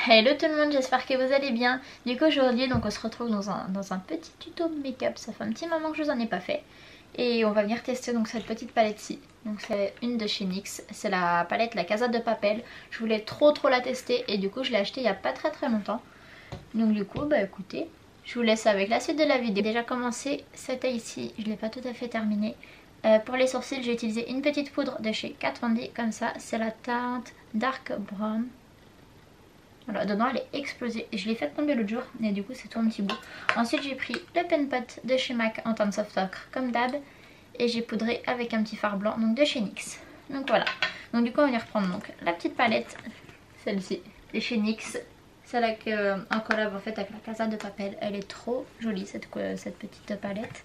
Hello tout le monde, j'espère que vous allez bien. Du coup aujourd'hui donc on se retrouve dans un petit tuto make-up. Ça fait un petit moment que je vous en ai pas fait. Et on va venir tester donc cette petite palette-ci. Donc c'est une de chez NYX, c'est la palette La Casa de Papel. Je voulais trop la tester et du coup je l'ai achetée il y a pas très longtemps. Donc du coup bah écoutez, je vous laisse avec la suite de la vidéo. J'ai déjà commencé cette ici, je l'ai pas tout à fait terminée. Pour les sourcils j'ai utilisé une petite poudre de chez Kat Von D comme ça. C'est la teinte Dark Brown. Voilà, dedans elle est explosée. Je l'ai fait tomber l'autre jour et du coup c'est tout un petit bout. Ensuite j'ai pris le pen pot de chez MAC en teinte soft ocre comme d'hab. Et j'ai poudré avec un petit fard blanc donc de chez NYX. Donc voilà. Donc du coup on va venir prendre donc la petite palette. Celle-ci de chez NYX. Celle avec un collab en fait avec la Casa de Papel. Elle est trop jolie cette petite palette.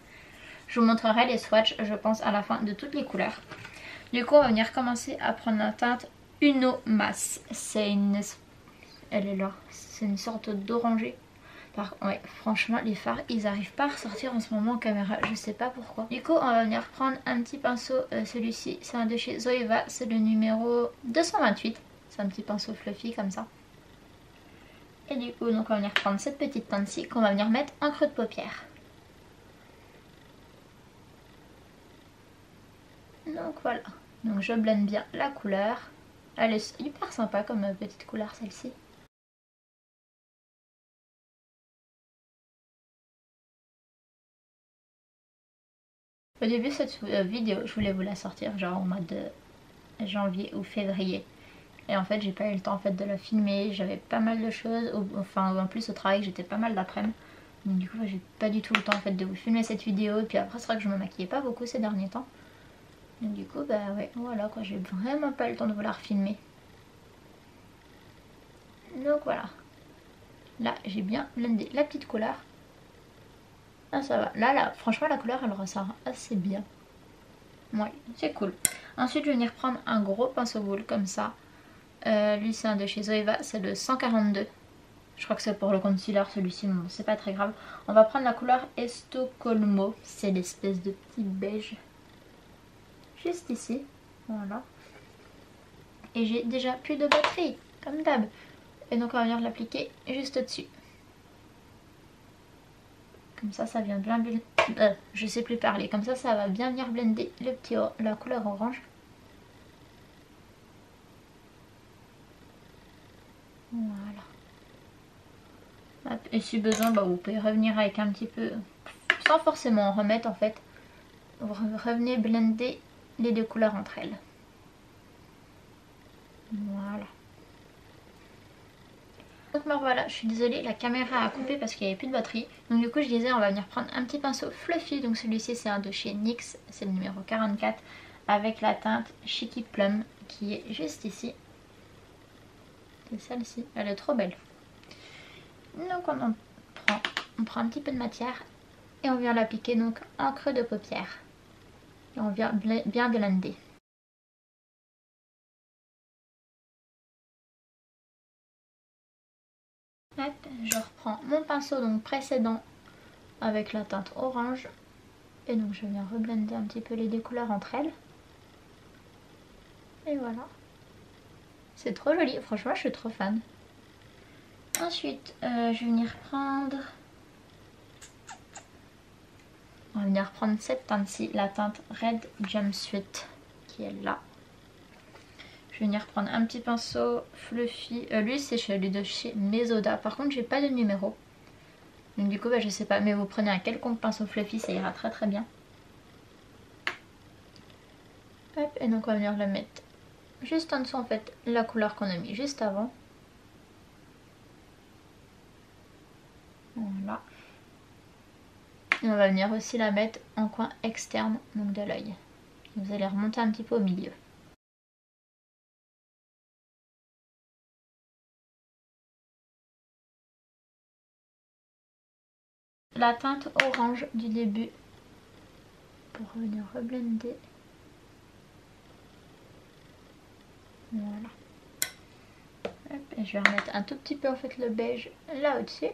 Je vous montrerai les swatchs je pense à la fin de toutes les couleurs. Du coup on va venir commencer à prendre la teinte Uno Mass. C'est une... Elle est là, c'est une sorte d'orangé. Ouais, franchement les fards ils arrivent pas à ressortir en ce moment en caméra, je sais pas pourquoi. Du coup on va venir prendre un petit pinceau, celui-ci c'est un de chez Zoeva, c'est le numéro 228. C'est un petit pinceau fluffy comme ça. Et du coup donc on va venir prendre cette petite teinte-ci qu'on va venir mettre en creux de paupière. Donc voilà, donc je blende bien la couleur. Elle est hyper sympa comme petite couleur celle-ci. Au début de cette vidéo, je voulais vous la sortir genre en mode janvier ou février. Et en fait, j'ai pas eu le temps en fait de la filmer, j'avais pas mal de choses. Enfin, en plus au travail, j'étais pas mal d'après-midi. Donc du coup, j'ai pas du tout le temps en fait de vous filmer cette vidéo. Et puis après, c'est vrai que je me maquillais pas beaucoup ces derniers temps. Donc du coup, bah ouais, voilà quoi, j'ai vraiment pas eu le temps de vous la refilmer. Donc voilà. Là, j'ai bien blendé la petite couleur. Ah, ça va. Là, franchement, la couleur, elle ressort assez bien. Ouais, c'est cool. Ensuite, je vais venir prendre un gros pinceau boule comme ça. Lui, c'est un de chez Zoeva, c'est le 142. Je crois que c'est pour le concealer celui-ci, mais bon, c'est pas très grave. On va prendre la couleur Estocolmo. C'est l'espèce de petit beige. Juste ici. Voilà. Et j'ai déjà plus de batterie, comme d'hab. Et donc on va venir l'appliquer juste au-dessus. Comme ça vient bien blender. Je sais plus parler. Comme ça va bien venir blender la couleur orange. Voilà. Hop. Et si besoin, bah, vous pouvez revenir avec un petit peu, sans forcément en remettre en fait. Vous revenez blender les deux couleurs entre elles. Voilà. Donc me voilà, je suis désolée, la caméra a coupé parce qu'il n'y avait plus de batterie. Donc du coup je disais on va venir prendre un petit pinceau fluffy. Donc celui-ci c'est un de chez NYX, c'est le numéro 44. Avec la teinte Cheeky Plum qui est juste ici. C'est celle-ci, elle est trop belle. Donc on prend un petit peu de matière et on vient l'appliquer donc en creux de paupière. Et on vient bien blender. Hop, je reprends mon pinceau donc précédent avec la teinte orange. Et donc je viens reblender un petit peu les deux couleurs entre elles. Et voilà. C'est trop joli, franchement je suis trop fan. Ensuite, je vais venir prendre... On va venir prendre cette teinte-ci, la teinte Red Jumpsuit, qui est là. Je vais venir prendre un petit pinceau fluffy. Lui c'est celui de chez Mesoda. Par contre j'ai pas de numéro. Donc du coup bah, je sais pas. Mais vous prenez un quelconque pinceau fluffy, ça ira très bien. Hop, et donc on va venir le mettre juste en dessous en fait la couleur qu'on a mis juste avant. Voilà. Et on va venir aussi la mettre en coin externe donc de l'œil. Vous allez remonter un petit peu au milieu. La teinte orange du début pour venir reblender. Voilà. Hop, et je vais remettre un tout petit peu en fait le beige là au-dessus.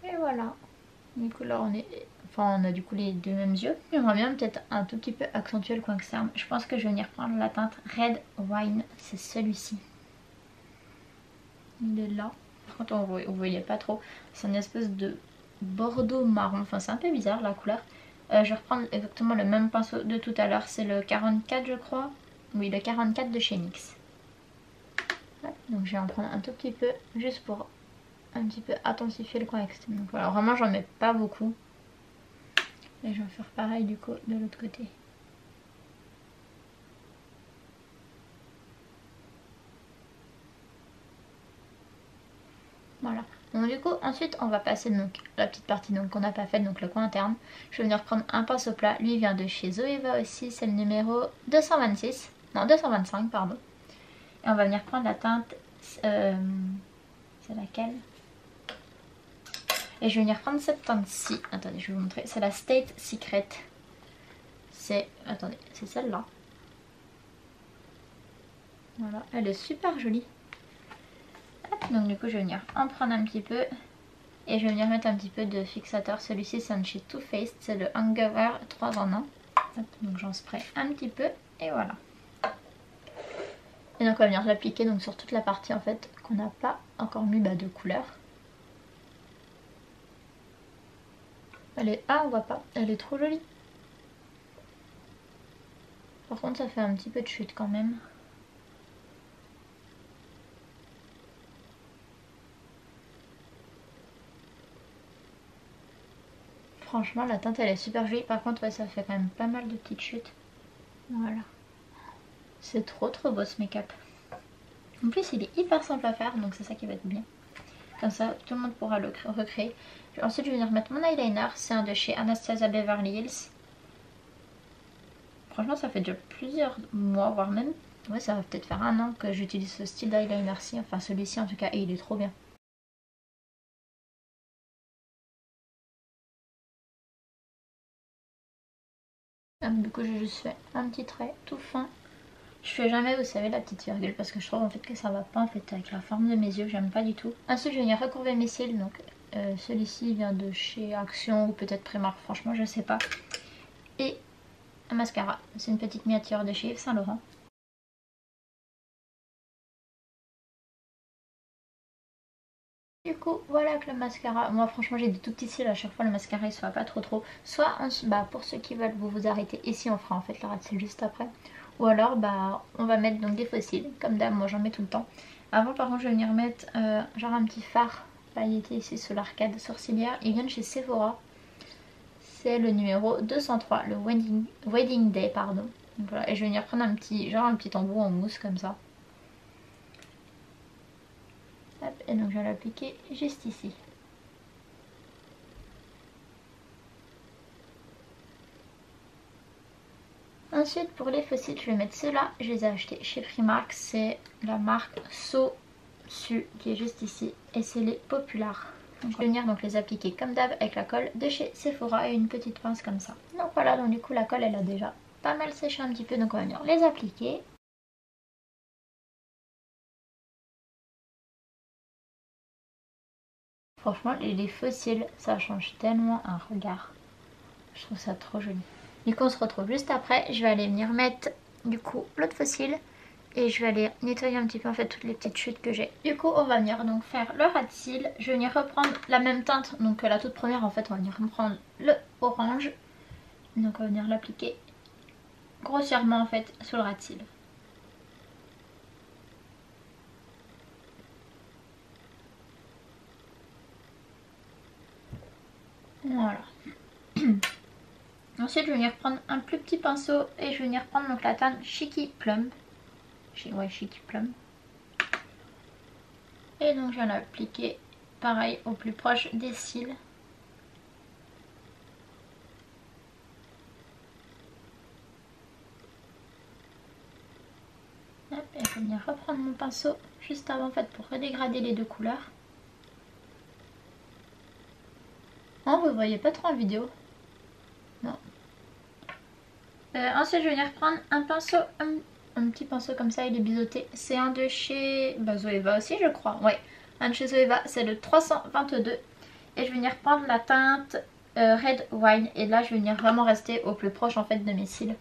Et voilà. Du coup là on est Enfin on a du coup les deux mêmes yeux. J'aimerais bien peut-être un tout petit peu accentuer le coin externe. Je pense que je vais venir prendre la teinte Red Wine. C'est celui-ci. Il est là. Par contre on voyait pas trop. C'est une espèce de bordeaux marron. Enfin c'est un peu bizarre la couleur. Je vais reprendre exactement le même pinceau de tout à l'heure. C'est le 44 je crois. Oui, le 44 de chez NYX. Donc je vais en prendre un tout petit peu juste pour un petit peu intensifier le coin externe. Donc voilà, vraiment j'en mets pas beaucoup. Et je vais faire pareil du coup de l'autre côté. Voilà. Donc du coup ensuite on va passer donc la petite partie donc qu'on n'a pas faite, donc le coin interne. Je vais venir prendre un pinceau plat. Lui il vient de chez Zoeva aussi, c'est le numéro 226. Non 225 pardon. Et on va venir prendre la teinte c'est laquelle? Et je vais venir prendre cette teinte-ci. Attendez, je vais vous montrer. C'est la State Secret. C'est... Attendez, c'est celle-là. Voilà, elle est super jolie. Hop, donc du coup, je vais venir en prendre un petit peu. Et je vais venir mettre un petit peu de fixateur. Celui-ci, c'est un chez Too Faced. C'est le Hangover 3 en 1. Hop, donc j'en spray un petit peu. Et voilà. Et donc on va venir l'appliquer donc sur toute la partie en fait qu'on n'a pas encore mis de couleur. Elle est... Ah, on voit pas. Elle est trop jolie. Par contre, ça fait un petit peu de chute quand même. Franchement, la teinte, elle est super jolie. Par contre, ouais, ça fait quand même pas mal de petites chutes. Voilà. C'est trop beau ce make-up. En plus, il est hyper simple à faire, donc c'est ça qui va être bien. Comme ça, tout le monde pourra le recréer. Ensuite, je vais venir mettre mon eyeliner. C'est un de chez Anastasia Beverly Hills. Franchement, ça fait déjà plusieurs mois, voire même... Ouais, ça va peut-être faire un an que j'utilise ce style d'eyeliner-ci. Enfin, celui-ci en tout cas, et il est trop bien. Du coup, j'ai juste fait un petit trait tout fin. Je fais jamais, vous savez, la petite virgule parce que je trouve en fait que ça va pas en fait avec la forme de mes yeux, j'aime pas du tout. Ensuite, je vais venir recourber mes cils. Donc, celui-ci vient de chez Action ou peut-être Primark, franchement, je sais pas. Et un mascara, c'est une petite miniature de chez Yves Saint Laurent. Du coup, voilà que le mascara, moi franchement j'ai des tout petits cils à chaque fois, le mascara il soit pas trop. Soit pour ceux qui veulent vous arrêter ici, on fera en fait le ras de cils juste après. Ou alors on va mettre donc des faux cils, comme d'hab, moi j'en mets tout le temps. Avant par contre je vais venir mettre genre un petit fard pailleté ici sur l'arcade sourcilière. Il vient de chez Sephora. C'est le numéro 203, le Wedding Day pardon. Donc, voilà. Et je vais venir prendre un petit embout en mousse comme ça. Hop, et donc je vais l'appliquer juste ici. Ensuite pour les faux cils, je vais mettre ceux-là. Je les ai achetés chez Primark. C'est la marque So Su qui est juste ici. Et c'est les Populars. Donc, je vais venir donc les appliquer comme d'hab avec la colle de chez Sephora et une petite pince comme ça. Donc voilà, donc du coup la colle elle a déjà pas mal séché un petit peu. Donc on va venir les appliquer. Franchement, les faux cils, ça change tellement un regard. Je trouve ça trop joli. Du coup, on se retrouve juste après. Je vais aller venir mettre du coup l'autre faux cil. Et je vais aller nettoyer un petit peu en fait toutes les petites chutes que j'ai. Du coup, on va venir donc faire le ras de cils. Je vais venir reprendre la même teinte. Donc la toute première en fait, on va venir reprendre le orange. Donc on va venir l'appliquer grossièrement en fait sur le ras de cils. Voilà. Ensuite, je vais venir prendre un plus petit pinceau et je vais venir prendre donc la teinte Cheeky Plum. Ouais, Cheeky Plum. Et donc, je viens l'appliquer pareil au plus proche des cils. Hop, et je vais venir reprendre mon pinceau juste avant en fait pour redégrader les deux couleurs. Oh, vous voyez pas trop en vidéo. Non. Ensuite, je vais venir prendre un pinceau, un petit pinceau comme ça, il est biseauté. C'est un de chez Zoeva aussi, je crois. Ouais, un de chez Zoeva, c'est le 322. Et je vais venir prendre la teinte Red Wine. Et là je vais venir vraiment rester au plus proche en fait de mes cils.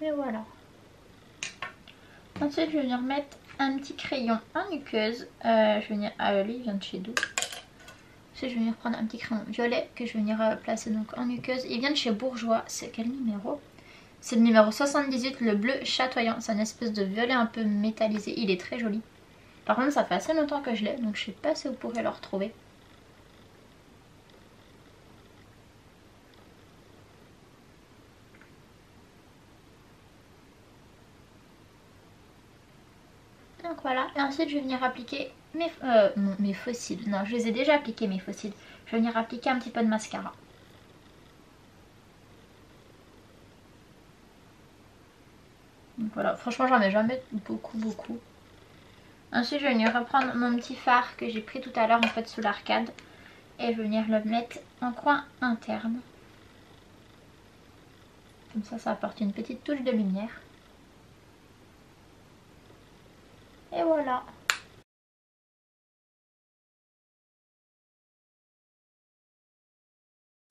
Et voilà. Ensuite je vais venir mettre un petit crayon en muqueuse. Je vais venir... lui il vient de chez Doux. Ensuite je vais venir prendre un petit crayon violet que je vais venir placer donc en muqueuse. Il vient de chez Bourjois. C'est quel numéro? C'est le numéro 78, le bleu chatoyant. C'est une espèce de violet un peu métallisé. Il est très joli. Par contre ça fait assez longtemps que je l'ai, donc je sais pas si vous pourrez le retrouver. Donc voilà, et ensuite je vais venir appliquer mes fossiles. Non, je les ai déjà appliqués mes fossiles. Je vais venir appliquer un petit peu de mascara. Donc voilà, franchement j'en mets jamais beaucoup. Ensuite je vais venir reprendre mon petit fard que j'ai pris tout à l'heure en fait sous l'arcade. Et je vais venir le mettre en coin interne. Comme ça apporte une petite touche de lumière. Et voilà.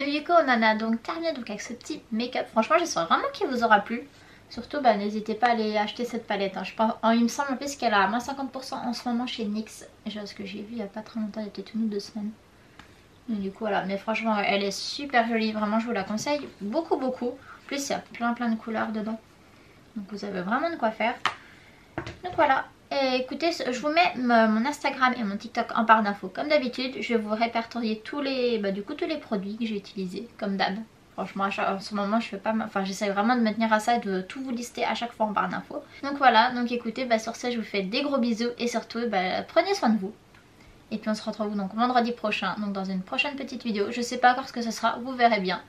Et du coup on en a donc terminé donc avec ce petit make-up. Franchement j'espère vraiment qu'il vous aura plu. Surtout n'hésitez pas à aller acheter cette palette. Je pense, il me semble en plus qu'elle a à moins 50% en ce moment chez NYX. Ce que j'ai vu il n'y a pas très longtemps, il y a peut-être 1 ou 2 semaines. Et du coup voilà, mais franchement elle est super jolie. Vraiment je vous la conseille beaucoup. En plus il y a plein de couleurs dedans. Donc vous avez vraiment de quoi faire. Donc voilà. Et écoutez, je vous mets mon Instagram et mon TikTok en barre d'infos comme d'habitude. Je vais vous répertorier tous les produits que j'ai utilisés comme d'hab. Franchement en ce moment je fais pas, j'essaie vraiment de me tenir à ça et de tout vous lister à chaque fois en barre d'infos. Donc voilà, donc écoutez, sur ce je vous fais des gros bisous et surtout prenez soin de vous. Et puis on se retrouve donc vendredi prochain, donc dans une prochaine petite vidéo. Je sais pas encore ce que ce sera, vous verrez bien.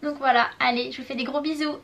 Donc voilà, allez, je vous fais des gros bisous.